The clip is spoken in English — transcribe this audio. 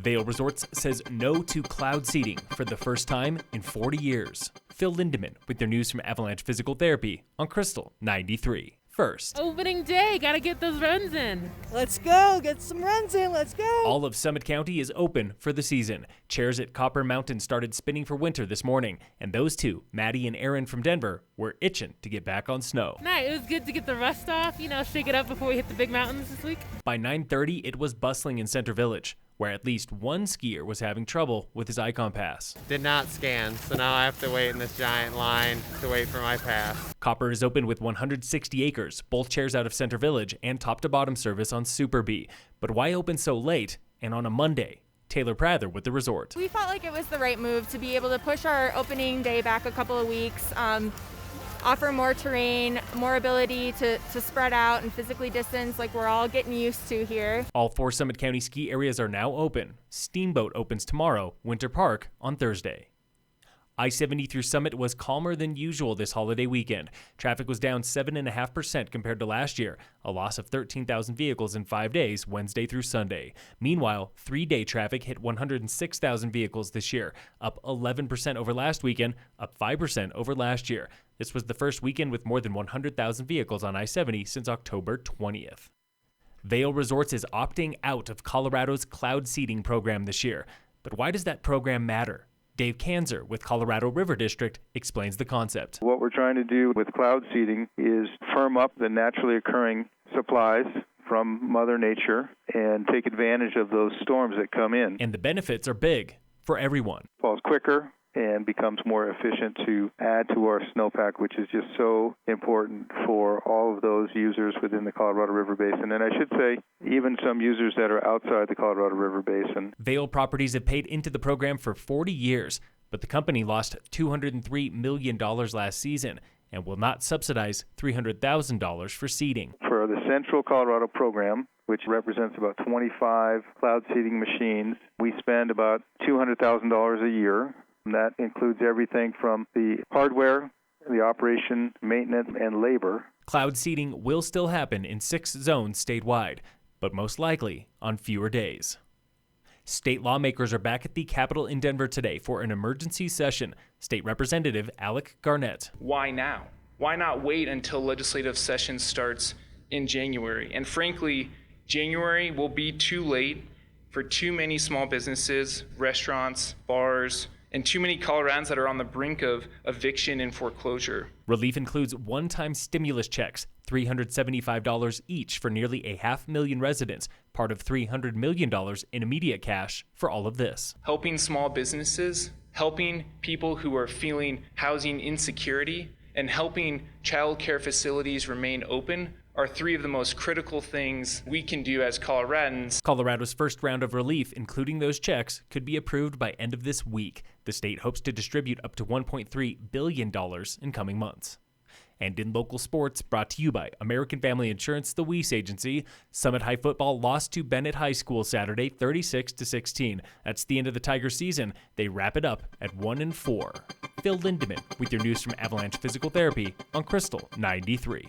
Vail Resorts says no to cloud seating for the first time in 40 years. Phil Lindemann with their news from Avalanche Physical Therapy on Krystal 93. First. Opening day, gotta get those runs in. Let's go, get some runs in, let's go. All of Summit County is open for the season. Chairs at Copper Mountain started spinning for winter this morning, and those two, Maddie and Aaron from Denver, were itching to get back on snow. Nice, it was good to get the rust off, shake it up before we hit the big mountains this week. By 9:30, it was bustling in Center Village, where at least one skier was having trouble with his Icon Pass. Did not scan, so now I have to wait in this giant line to wait for my pass. Copper is open with 160 acres, both chairs out of Center Village, and top-to-bottom service on Super B. But why open so late and on a Monday? Taylor Prather with the resort. We felt like it was the right move to be able to push our opening day back a couple of weeks, offer more terrain, more ability to spread out and physically distance like we're all getting used to here. All 4 Summit County ski areas are now open. Steamboat opens tomorrow, Winter Park on Thursday. I-70 through Summit was calmer than usual this holiday weekend. Traffic was down 7.5% compared to last year, a loss of 13,000 vehicles in 5 days, Wednesday through Sunday. Meanwhile, 3-day traffic hit 106,000 vehicles this year, up 11% over last weekend, up 5% over last year. This was the first weekend with more than 100,000 vehicles on I-70 since October 20th. Vail Resorts is opting out of Colorado's cloud seating program this year. But why does that program matter? Dave Kanzer with Colorado River District explains the concept. What we're trying to do with cloud seeding is firm up the naturally occurring supplies from Mother Nature and take advantage of those storms that come in. And the benefits are big for everyone. Falls quicker and becomes more efficient to add to our snowpack, which is just so important for all of those users within the Colorado River Basin. And I should say, even some users that are outside the Colorado River Basin. Vail Properties have paid into the program for 40 years, but the company lost $203 million last season and will not subsidize $300,000 for seeding. For the Central Colorado program, which represents about 25 cloud seeding machines, we spend about $200,000 a year. That includes everything from the hardware, the operation, maintenance, and labor. Cloud seeding will still happen in 6 zones statewide, but most likely on fewer days. State lawmakers are back at the Capitol in Denver today for an emergency session. State Representative Alec Garnett. Why now? Why not wait until legislative session starts in January? And frankly, January will be too late for too many small businesses, restaurants, bars, and too many Coloradans that are on the brink of eviction and foreclosure. Relief includes one-time stimulus checks, $375 each for nearly 500,000 residents, part of $300 million in immediate cash for all of this. Helping small businesses, helping people who are feeling housing insecurity, and helping child care facilities remain open are 3 of the most critical things we can do as Coloradans. Colorado's first round of relief, including those checks, could be approved by end of this week. The state hopes to distribute up to $1.3 billion in coming months. And in local sports, brought to you by American Family Insurance, the Weiss Agency, Summit High football lost to Bennett High School Saturday, 36-16. That's the end of the Tiger season. They wrap it up at 1-4. Phil Lindemann with your news from Avalanche Physical Therapy on Krystal 93.